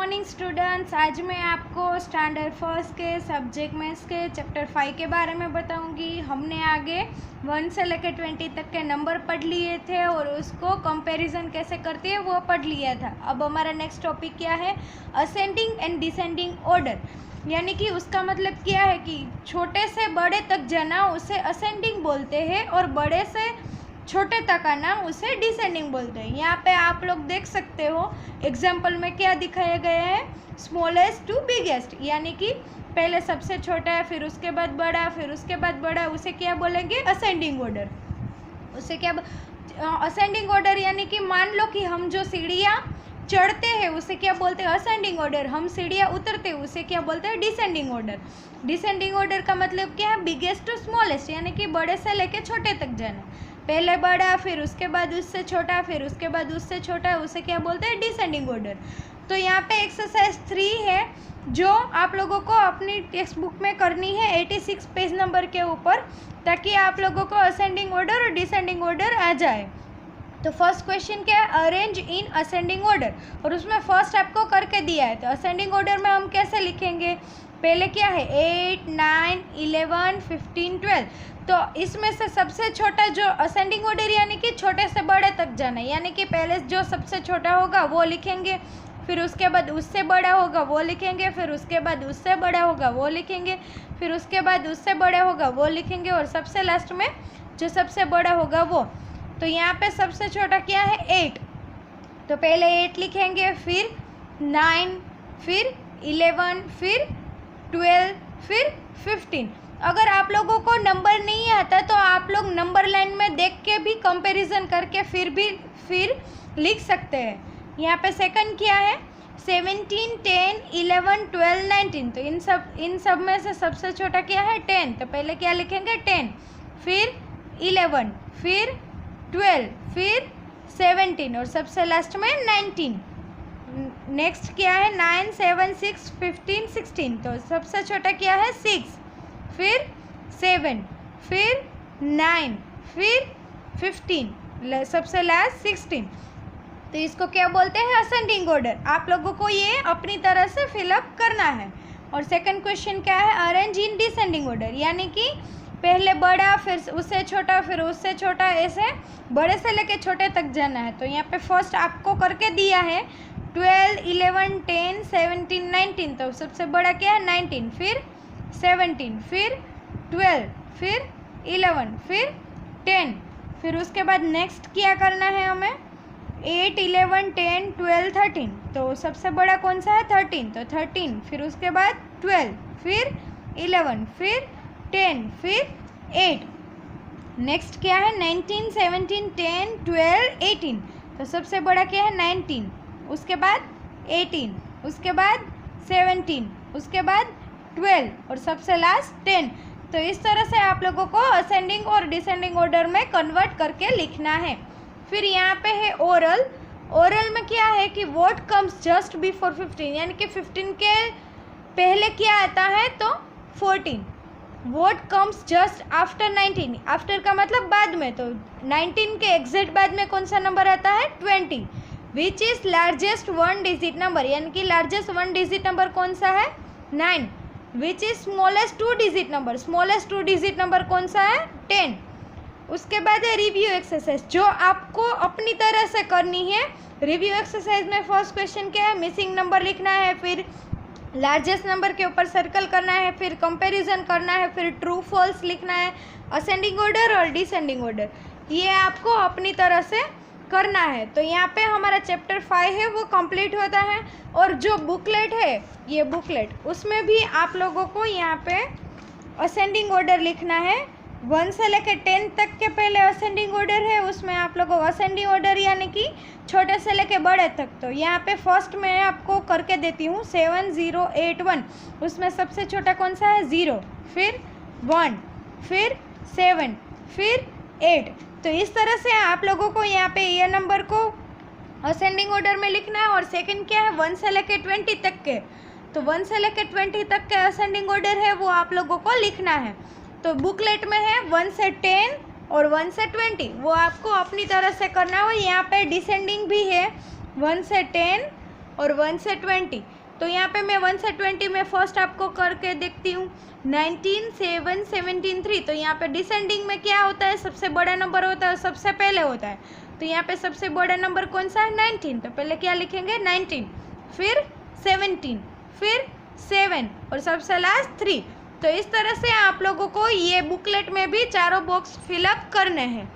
Morning students. आज मैं आपको स्टैंडर्ड फर्स्ट के सब्जेक्ट मैथ्स के चैप्टर 5 के बारे में बताऊंगी। हमने आगे 1 से लेकर 20 तक के नंबर पढ़ लिए थे और उसको कंपैरिजन कैसे करते हैं वो पढ़ लिया था। अब हमारा नेक्स्ट टॉपिक क्या है, असेंडिंग एंड डिसेंडिंग ऑर्डर, यानी कि उसका मतलब क्या है कि छोटे से बड़े तक जाना उसे असेंडिंग बोलते हैं और बड़े से छोटे तक आना उसे डिसेंडिंग बोलते हैं। यहाँ पे आप लोग देख सकते हो एग्जाम्पल में क्या दिखाया गया है, स्मॉलेस्ट टू बिगेस्ट, यानी कि पहले सबसे छोटा है, फिर उसके बाद बड़ा, फिर उसके बाद बड़ा, उसे क्या बोलेंगे, असेंडिंग ऑर्डर। उसे क्या असेंडिंग ऑर्डर, यानी कि मान लो कि हम जो सीढ़ियाँ चढ़ते हैं उसे क्या बोलते हैं, असेंडिंग ऑर्डर। हम सीढ़ियाँ उतरते हैं उसे क्या बोलते हैं, डिसेंडिंग ऑर्डर। डिसेंडिंग ऑर्डर का मतलब क्या है, बिगेस्ट टू स्मॉलेस्ट, यानी कि बड़े से लेके छोटे तक जाना। पहले बड़ा, फिर उसके बाद उससे छोटा, फिर उसके बाद उससे छोटा, उसे क्या बोलते हैं, डिसेंडिंग ऑर्डर। तो यहाँ पे एक्सरसाइज 3 है जो आप लोगों को अपनी टेक्स्ट बुक में करनी है 86 पेज नंबर के ऊपर, ताकि आप लोगों को असेंडिंग ऑर्डर और डिसेंडिंग ऑर्डर आ जाए। तो फर्स्ट क्वेश्चन क्या है, अरेंज इन असेंडिंग ऑर्डर, और उसमें फर्स्ट आपको करके दिया है। तो असेंडिंग ऑर्डर में हम कैसे लिखेंगे, पहले क्या है 8, 9, 11, 15, 12। तो इसमें से सबसे छोटा जो असेंडिंग ऑर्डर, यानी कि छोटे से बड़े तक जाना है, यानी कि पहले जो सबसे छोटा होगा वो लिखेंगे, फिर उसके बाद उससे बड़ा होगा वो लिखेंगे, फिर उसके बाद उससे बड़ा होगा वो लिखेंगे, फिर उसके बाद उससे बड़ा होगा वो लिखेंगे, और सबसे लास्ट में जो सबसे बड़ा होगा वो। तो यहाँ पे सबसे छोटा क्या है 8, तो पहले 8 लिखेंगे, फिर 9, फिर 11, फिर 12, फिर 15। अगर आप लोगों को नंबर नहीं आता तो आप लोग नंबर लाइन में देख के भी कंपैरिजन करके फिर लिख सकते हैं। यहाँ पे सेकंड क्या है, 17, 10, 11, 12, 19। तो इन सब में से सबसे छोटा क्या है 10, तो पहले क्या लिखेंगे 10, फिर 11, फिर 12, फिर 17 और सबसे लास्ट में 19। नेक्स्ट क्या है 9, 7, 6, 15, 16। तो सबसे छोटा क्या है 6, फिर 7, फिर 9, फिर 15, सबसे लास्ट 16। तो इसको क्या बोलते हैं, असेंडिंग ऑर्डर। आप लोगों को ये अपनी तरह से फिलअप करना है। और सेकंड क्वेश्चन क्या है, अरेंज इन डिसेंडिंग ऑर्डर, यानी कि पहले बड़ा, फिर उससे छोटा, फिर उससे छोटा, ऐसे बड़े से लेके छोटे तक जाना है। तो यहाँ पे फर्स्ट आपको करके दिया है 12, 11, 10, 17, 19। तो सबसे बड़ा क्या है 19, फिर 17, फिर 12, फिर 11, फिर 10। फिर उसके बाद नेक्स्ट क्या करना है हमें, 8, 11, 10, 12, 13। तो सबसे बड़ा कौन सा है 13, तो 13, फिर उसके बाद 12, फिर 11, फिर 10, फिर 8। नेक्स्ट क्या है 19, 17, 10, 12, 18। तो सबसे बड़ा क्या है 19, उसके बाद 18, उसके बाद 17, उसके बाद 12 और सबसे लास्ट 10। तो इस तरह से आप लोगों को असेंडिंग और डिसेंडिंग ऑर्डर में कन्वर्ट करके लिखना है। फिर यहाँ पे है ओरल। ओरल में क्या है कि व्हाट कम्स जस्ट बिफोर 15, यानी कि 15 के पहले क्या आता है तो 14। What comes just after 19, after का मतलब बाद में, तो 19 के एग्जैक्ट बाद में कौन सा नंबर आता है 20। Which is largest 1 digit number, यानी कि लार्जेस्ट 1 डिजिट नंबर कौन सा है 9। Which is smallest 2 digit number, smallest 2 digit number कौन सा है 10। उसके बाद है रिव्यू एक्सरसाइज, जो आपको अपनी तरह से करनी है। रिव्यू एक्सरसाइज में फर्स्ट क्वेश्चन क्या है, मिसिंग नंबर लिखना है, फिर लार्जेस्ट नंबर के ऊपर सर्कल करना है, फिर कंपैरिजन करना है, फिर ट्रू फॉल्स लिखना है, असेंडिंग ऑर्डर और डिसेंडिंग ऑर्डर, ये आपको अपनी तरह से करना है। तो यहाँ पे हमारा चैप्टर 5 है वो कंप्लीट होता है। और जो बुकलेट है, ये बुकलेट, उसमें भी आप लोगों को यहाँ पे असेंडिंग ऑर्डर लिखना है। 1 से लेकर 10 तक के पहले असेंडिंग ऑर्डर है, उसमें आप लोगों को असेंडिंग ऑर्डर यानी कि छोटे से लेकर बड़े तक। तो यहाँ पे फर्स्ट मैं आपको करके देती हूँ 7, 0, 8, 1। उसमें सबसे छोटा कौन सा है 0, फिर 1, फिर 7, फिर 8। तो इस तरह से आप लोगों को यहाँ पे ये नंबर को असेंडिंग ऑर्डर में लिखना है। और सेकंड क्या है 1 से लेकर 20 तक के, तो 1 से लेकर 20 तक के असेंडिंग ऑर्डर है वो आप लोगों को लिखना है। तो बुकलेट में है 1 से 10 और 1 से 20, वो आपको अपनी तरह से करना हो। यहाँ पे डिसेंडिंग भी है 1 से 10 और 1 से 20। तो यहाँ पे मैं 1 से 20 में फर्स्ट आपको करके देखती हूँ। 19, 7, 17, 3। तो यहाँ पे डिसेंडिंग में क्या होता है, सबसे बड़ा नंबर होता है, सबसे पहले होता है। तो यहाँ पे सबसे बड़ा नंबर कौन सा है, 19। तो पहले क्या लिखेंगे, 19, फिर 17, फिर 7 और सबसे लास्ट 3। तो इस तरह से आप लोगों को ये बुकलेट में भी चारों बॉक्स फिलअप करने हैं।